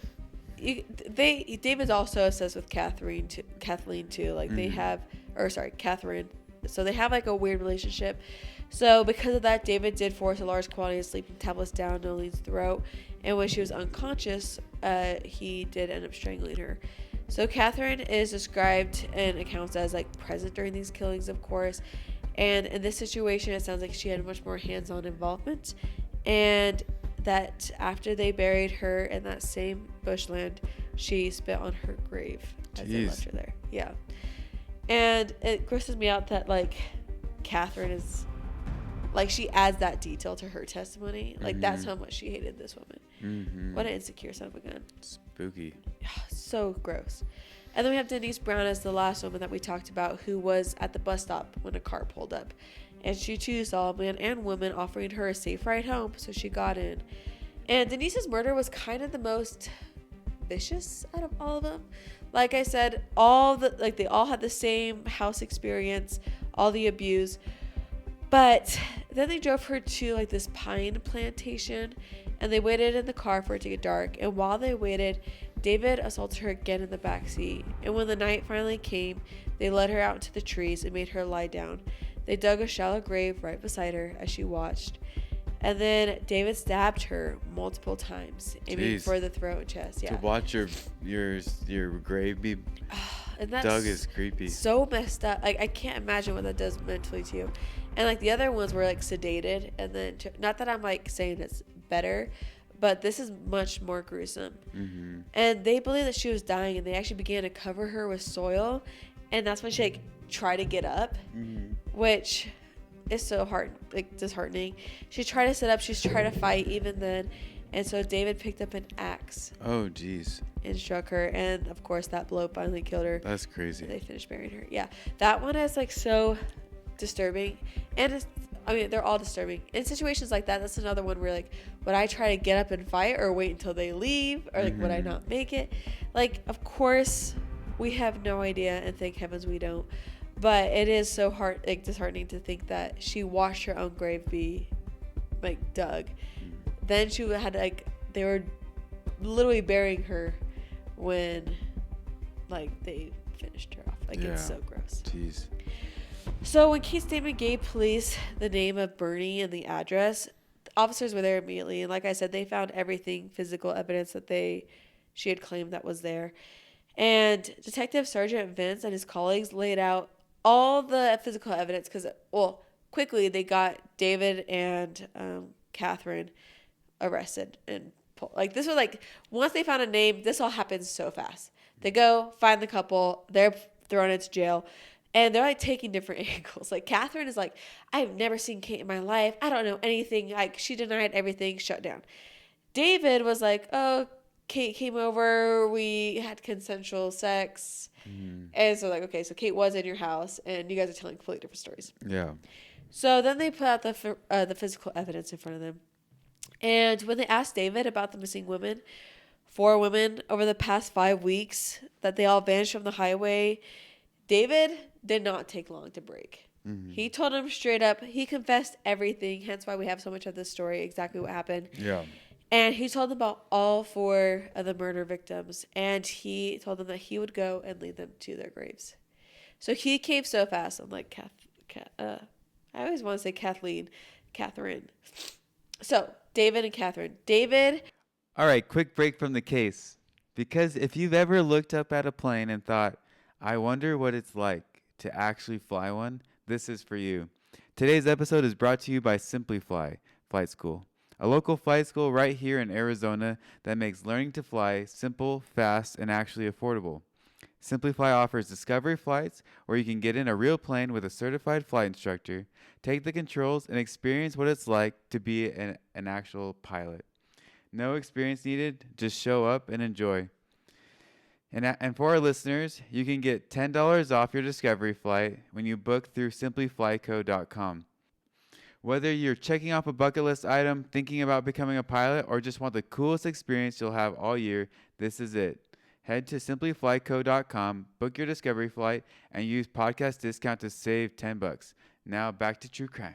David's also obsessed with Kathleen too. Like they have, Catherine. So they have like a weird relationship. So because of that, David did force a large quantity of sleeping tablets down Nolene's throat, and when she was unconscious, he did end up strangling her. So Catherine is described in accounts as like present during these killings, of course. And in this situation, it sounds like she had much more hands-on involvement. And that after they buried her in that same bushland, she spit on her grave as they left her there. Yeah. And it grosses me out that like Catherine is like, she adds that detail to her testimony. Like that's how much she hated this woman. What an insecure son of a gun. Spooky. So gross. And then we have Denise Brown as the last woman that we talked about, who was at the bus stop when a car pulled up. And she too saw a man and woman offering her a safe ride home, so she got in. And Denise's murder was kind of the most vicious out of all of them. Like I said, they all had the same house experience, all the abuse. But then they drove her to like this pine plantation, and they waited in the car for it to get dark. And while they waited, David assaulted her again in the backseat. And when the night finally came, they led her out into the trees and made her lie down. They dug a shallow grave right beside her as she watched. And then David stabbed her multiple times, aiming for the throat and chest. Yeah. To watch your grave be dug is creepy. So messed up. Like I can't imagine what that does mentally to you. And like the other ones were like sedated, and then not that I'm like saying it's better, but this is much more gruesome. And they believe that she was dying, and they actually began to cover her with soil, and that's when she like tried to get up, which is so disheartening. She tried to sit up. She's trying to fight even then, and so David picked up an axe. Oh jeez. And struck her, and of course that blow finally killed her. That's crazy. They finished burying her. Yeah, that one is like so disturbing, and they're all disturbing. In situations like that, that's another one where like, would I try to get up and fight, or wait until they leave, or like would I not make it? Like, of course we have no idea, and thank heavens we don't, but it is so disheartening to think that she watched her own grave be like dug. Then she had like, they were literally burying her when like they finished her off. Like it's so gross. Jeez. So when Kate's statement gave police the name of Birnie and the address, officers were there immediately. And like I said, they found everything, physical evidence that she had claimed that was there. And Detective Sergeant Vince and his colleagues laid out all the physical evidence because, well, quickly they got David and Catherine arrested. And like this was like, once they found a name, this all happens so fast. They go find the couple, they're thrown into jail, and they're like taking different angles. Like Catherine is like, I've never seen Kate in my life. I don't know anything. Like she denied everything, shut down. David was like, oh, Kate came over, we had consensual sex. Mm-hmm. And so like, okay, so Kate was in your house and you guys are telling completely different stories. Yeah. So then they put out the physical evidence in front of them. And when they asked David about the missing women, 4 women over the past 5 weeks that they all vanished from the highway, David did not take long to break. Mm-hmm. He told them straight up, he confessed everything, hence why we have so much of this story, exactly what happened. Yeah. And he told them about all 4 of the murder victims. And he told them that he would go and lead them to their graves. So he came so fast. I'm like, I always want to say Catherine. So, David and Catherine. David. All right, quick break from the case. Because if you've ever looked up at a plane and thought, I wonder what it's like to actually fly one, this is for you. Today's episode is brought to you by Simply Fly Flight School. A local flight school right here in Arizona that makes learning to fly simple, fast, and actually affordable. Simply Fly offers discovery flights where you can get in a real plane with a certified flight instructor, take the controls, and experience what it's like to be an actual pilot. No experience needed, just show up and enjoy. And for our listeners, you can get $10 off your discovery flight when you book through simplyflyco.com. Whether you're checking off a bucket list item, thinking about becoming a pilot, or just want the coolest experience you'll have all year, this is it. Head to simplyflyco.com, book your discovery flight, and use podcast discount to save $10. Now back to true crime.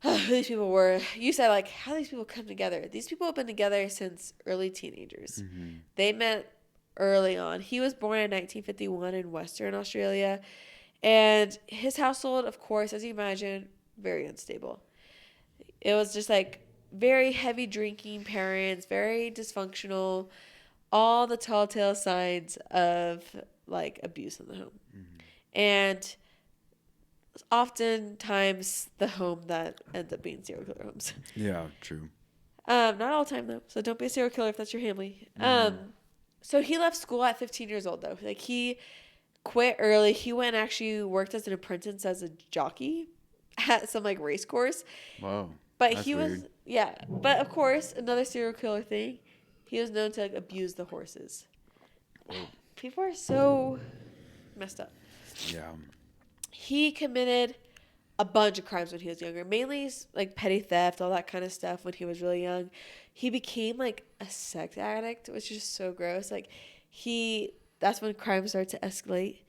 These people were, you said like, how these people come together? These people have been together since early teenagers. Mm-hmm. They met early on. He was born in 1951 in Western Australia, and his household, of course, as you imagine, very unstable. It was just like very heavy drinking parents, very dysfunctional, all the telltale signs of like abuse in the home. Mm-hmm. And oftentimes the home that ends up being serial killer homes. Yeah, true. Not all the time though. So don't be a serial killer if that's your family. Mm-hmm. So he left school at 15 years old though. Like he quit early. He went and actually worked as an apprentice as a jockey at some like race course. Wow. But he was weird. Yeah. But of course, another serial killer thing, he was known to like abuse the horses. People are so messed up. Yeah. He committed a bunch of crimes when he was younger, mainly like petty theft, all that kind of stuff when he was really young. He became like a sex addict, which is so gross. Like that's when crime started to escalate.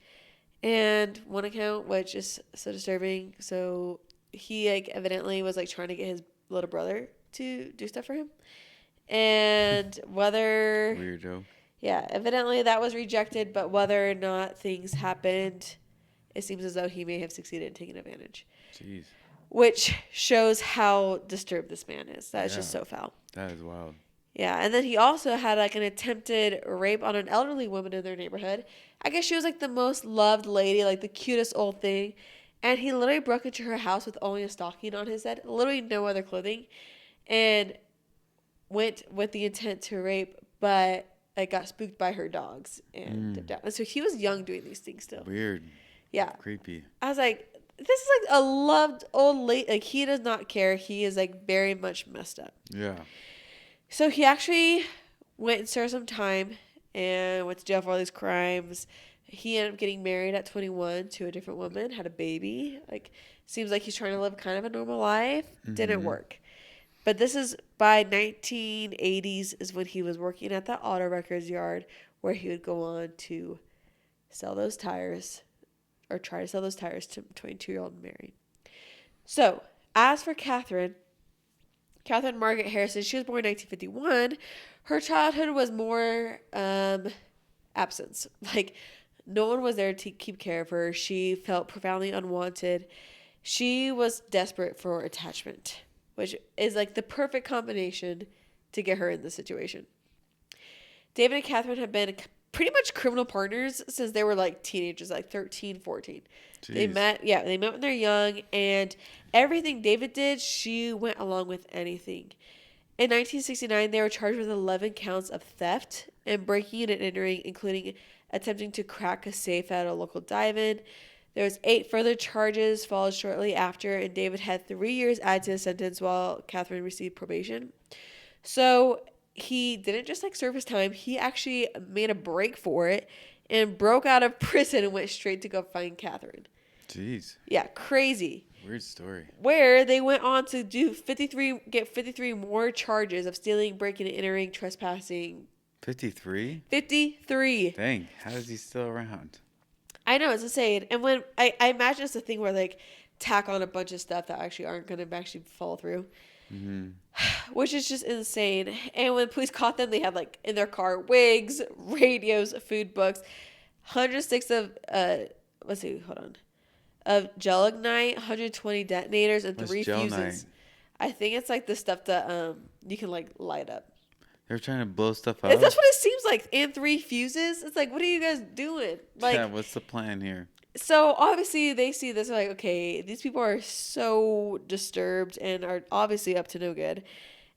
And one account, which is so disturbing, so he like evidently was like trying to get his little brother to do stuff for him. And whether weirdo. Yeah, evidently that was rejected, but whether or not things happened, it seems as though he may have succeeded in taking advantage. Jeez. Which shows how disturbed this man is. That is just so foul. That is wild. Yeah, and then he also had like an attempted rape on an elderly woman in their neighborhood. I guess she was like the most loved lady, like the cutest old thing. And he literally broke into her house with only a stocking on his head, literally no other clothing, and went with the intent to rape, but like got spooked by her dogs and dipped out. And so he was young doing these things still. Weird. Yeah. Creepy. I was like, this is like a loved old lady. Like he does not care. He is like very much messed up. Yeah. So he actually went and served some time and went to jail for all these crimes. He ended up getting married at 21 to a different woman, had a baby. Like, seems like he's trying to live kind of a normal life. Mm-hmm. Didn't work. But this is by 1980s is when he was working at the auto records yard where he would go on to sell those tires or try to sell those tires to 22-year-old Mary. So, as for Catherine Margaret Harrison, she was born in 1951. Her childhood was more absence. Like, no one was there to keep care of her. She felt profoundly unwanted. She was desperate for attachment, which is like the perfect combination to get her in this situation. David and Catherine have been pretty much criminal partners since they were like teenagers, like 13, 14. Jeez. They met when they're young, and everything David did, she went along with anything. In 1969, they were charged with 11 counts of theft and breaking and entering, including attempting to crack a safe at a local dive-in. There was 8 further charges followed shortly after, and David had 3 years added to his sentence while Catherine received probation. So he didn't just like serve his time. He actually made a break for it and broke out of prison and went straight to go find Catherine. Jeez. Yeah, crazy. Weird story. Where they went on to get 53 more charges of stealing, breaking and entering, trespassing. 53? 53. Dang, how is he still around? I know, it's insane. And when I imagine it's a thing where like tack on a bunch of stuff that actually aren't going to actually follow through. Mm-hmm. Which is just insane. And when police caught them, they had like in their car wigs, radios, food books, 106 of of gelignite, 120 detonators, and 3 fuses. I think it's like the stuff that you can like light up. They're trying to blow stuff up. That's what it seems like. And 3 fuses. It's like, what are you guys doing? Like, yeah, what's the plan here? So obviously they see this, like, okay, these people are so disturbed and are obviously up to no good.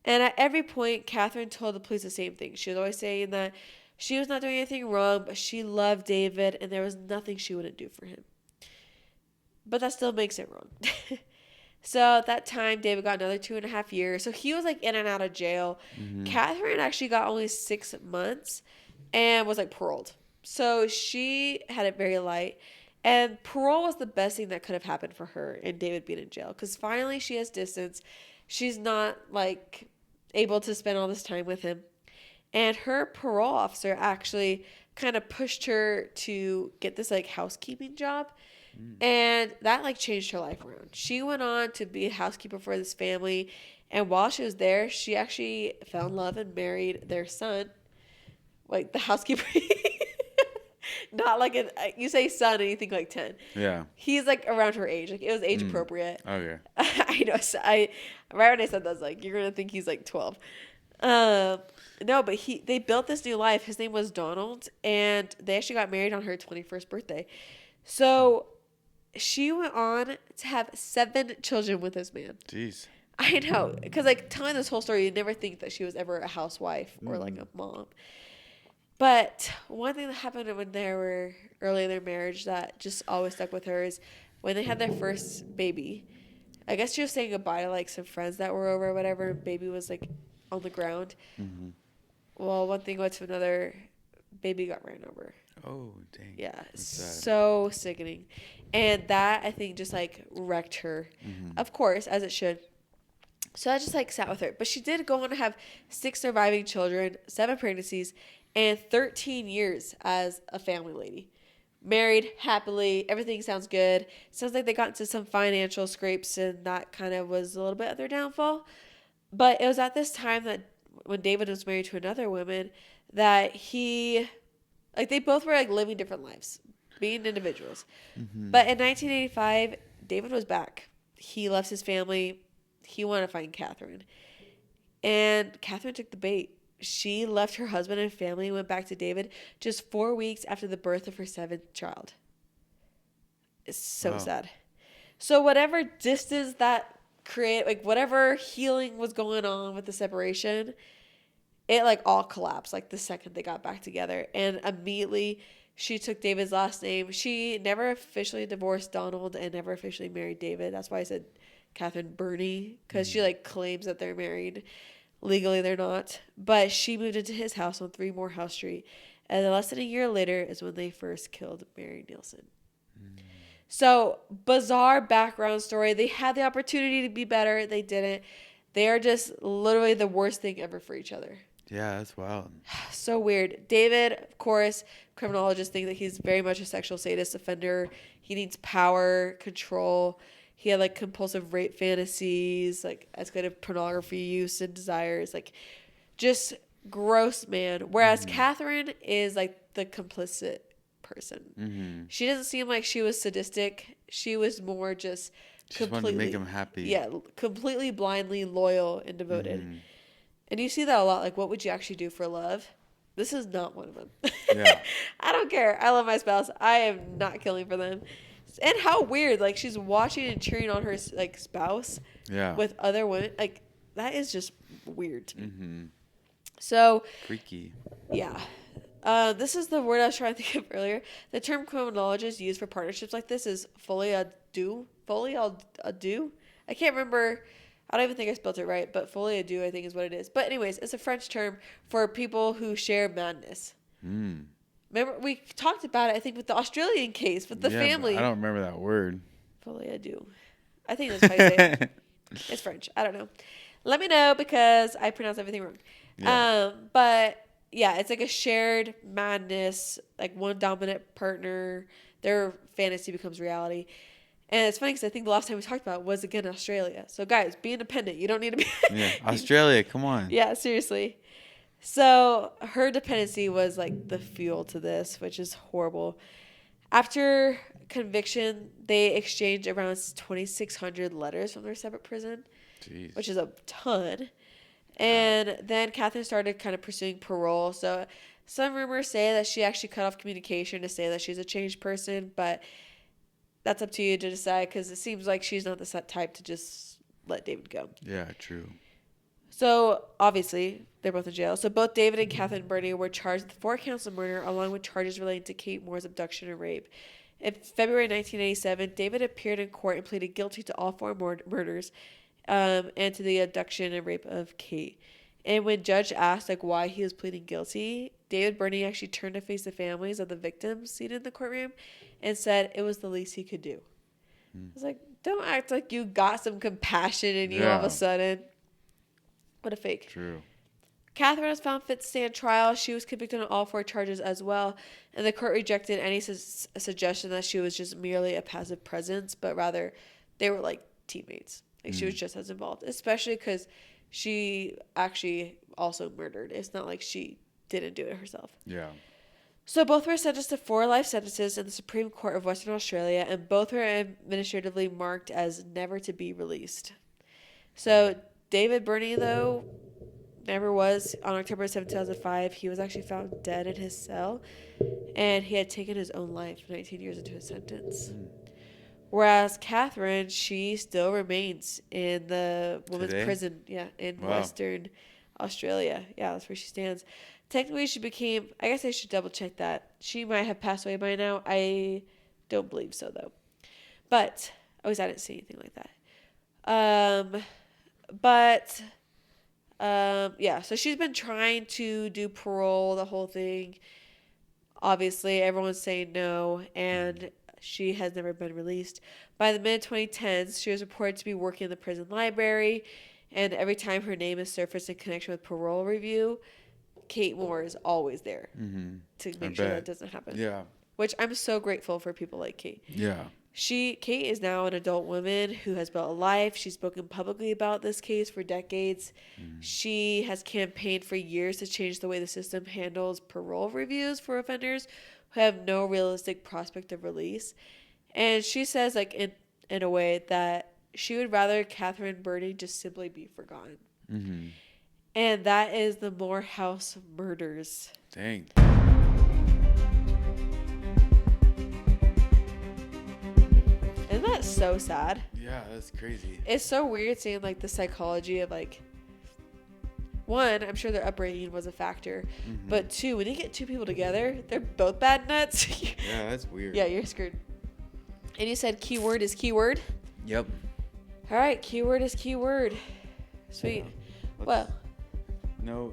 And at every point, Catherine told the police the same thing. She was always saying that she was not doing anything wrong, but she loved David and there was nothing she wouldn't do for him. But that still makes it wrong. So at that time, David got another 2.5 years. So he was like in and out of jail. Mm-hmm. Catherine actually got only 6 months and was like paroled. So she had it very light. And parole was the best thing that could have happened for her and David being in jail. Because finally she has distance. She's not like able to spend all this time with him. And her parole officer actually kind of pushed her to get this like housekeeping job. And that like changed her life around. She went on to be a housekeeper for this family. And while she was there, she actually fell in love and married their son. Like the housekeeper. Not like you say son and you think like 10. Yeah. He's like around her age. Like it was age appropriate. Okay. I know. So right when I said that, I was like, you're going to think he's like 12. No, but they built this new life. His name was Donald. And they actually got married on her 21st birthday. So she went on to have 7 children with this man. Jeez. I know. Because like telling this whole story, you'd never think that she was ever a housewife or like a mom. But one thing that happened when they were early in their marriage that just always stuck with her is when they had their first baby. I guess she was saying goodbye to like some friends that were over or whatever. And baby was like on the ground. Mm-hmm. Well, one thing went to another. Baby got ran over. Oh, dang. Yeah. So sickening. And that, I think, just like wrecked her. Mm-hmm. Of course, as it should. So that just like sat with her. But she did go on to have 6 surviving children, 7 pregnancies, and 13 years as a family lady. Married happily. Everything sounds good. Sounds like they got into some financial scrapes, and that kind of was a little bit of their downfall. But it was at this time that when David was married to another woman that they both were like living different lives, being individuals. Mm-hmm. But in 1985, David was back. He left his family. He wanted to find Catherine. And Catherine took the bait. She left her husband and family and went back to David just 4 weeks after the birth of her 7th child. It's so sad. So whatever distance that created, like whatever healing was going on with the separation, it like all collapsed like the second they got back together. And immediately she took David's last name. She never officially divorced Donald and never officially married David. That's why I said Catherine Birnie, because she like claims that they're married. Legally, they're not. But she moved into his house on 3 Moorhouse Street. And then less than a year later is when they first killed Mary Neilson. So, bizarre background story. They had the opportunity to be better. They didn't. They are just literally the worst thing ever for each other. Yeah, that's wild. So weird. David, of course, criminologists think that he's very much a sexual sadist offender. He needs power, control. He had like compulsive rape fantasies, like escalated pornography use and desires, like just gross man. Whereas Catherine is like the complicit person. Mm-hmm. She doesn't seem like she was sadistic. She was more just Just wanted to make him happy. Yeah, completely blindly loyal and devoted. And you see that a lot. Like, what would you actually do for love? This is not one of them. Yeah. I don't care. I love my spouse. I am not killing for them. And how weird. Like, she's watching and cheering on her, like, spouse. Yeah. With other women. Like, that is just weird to me. So. Freaky. Yeah. This is the word I was trying to think of earlier. The term criminologist used for partnerships like this is folie à deux. I can't remember. I don't even think I spelled it right, but folie à deux I think is what it is. But anyways, it's a French term for people who share madness. Remember, we talked about it, I think, with the Australian case, with the family. I don't remember that word. Folie à deux. I think that's how you say it. It's French. I don't know. Let me know because I pronounce everything wrong. Yeah. But... yeah, it's like a shared madness, like one dominant partner, their fantasy becomes reality. And it's funny because I think the last time we talked about it was, again, Australia. So, guys, be independent. You don't need to be... yeah, Australia, come on. Yeah, seriously. So, her dependency was, like, the fuel to this, which is horrible. After conviction, they exchanged around 2,600 letters from their separate prison, which is a ton. And then Catherine started kind of pursuing parole. So some rumors say that she actually cut off communication to say that she's a changed person. But that's up to you to decide because it seems like she's not the type to just let David go. Yeah, true. So obviously, they're both in jail. So both David and Catherine Birnie were charged with 4 counts of murder along with charges relating to Kate Moir's abduction and rape. In February 1987, David appeared in court and pleaded guilty to all 4 murders. And to the abduction and rape of Kate. And when judge asked like why he was pleading guilty, David Birnie actually turned to face the families of the victims seated in the courtroom and said it was the least he could do. I was like, don't act like you got some compassion in you all of a sudden. What a fake. True. Catherine was found fit to stand trial. She was convicted on all 4 charges as well. And the court rejected any suggestion that she was just merely a passive presence, but rather they were like teammates. Like, she was just as involved, especially because she actually also murdered. It's not like she didn't do it herself. Yeah. So both were sentenced to 4 life sentences in the Supreme Court of Western Australia, and both were administratively marked as never to be released. So David Birnie, though, never was. On October 7, 2005, he was actually found dead in his cell, and he had taken his own life 19 years into his sentence. Whereas Catherine, she still remains in the women's prison, in Western Australia. Yeah, that's where she stands. Technically, she became, I guess I should double check that. She might have passed away by now. I don't believe so, though. But, I didn't see anything like that. So she's been trying to do parole, the whole thing. Obviously, everyone's saying no, and she has never been released. By the mid-2010s, she was reported to be working in the prison library, and every time her name is surfaced in connection with parole review, Kate Moir is always there to make sure that doesn't happen. Yeah. Which I'm so grateful for people like Kate. Yeah. Kate is now an adult woman who has built a life. She's spoken publicly about this case for decades. She has campaigned for years to change the way the system handles parole reviews for offenders who have no realistic prospect of release. And she says, like, in a way that she would rather Catherine Birnie just simply be forgotten. And that is the Moorhouse murders. Dang. Isn't that so sad? Yeah, that's crazy. It's so weird seeing, like, the psychology of, like, one, I'm sure their upbringing was a factor. But 2, when you get 2 people together, they're both bad nuts. Yeah, that's weird. Yeah, you're screwed. And you said keyword is keyword? Yep. All right, keyword is keyword. Sweet. Well. No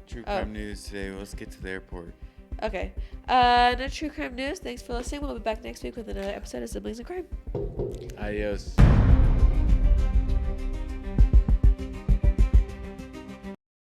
true crime news today. Let's get to the airport. Okay. No true crime news. Thanks for listening. We'll be back next week with another episode of Siblings in Crime. Adios.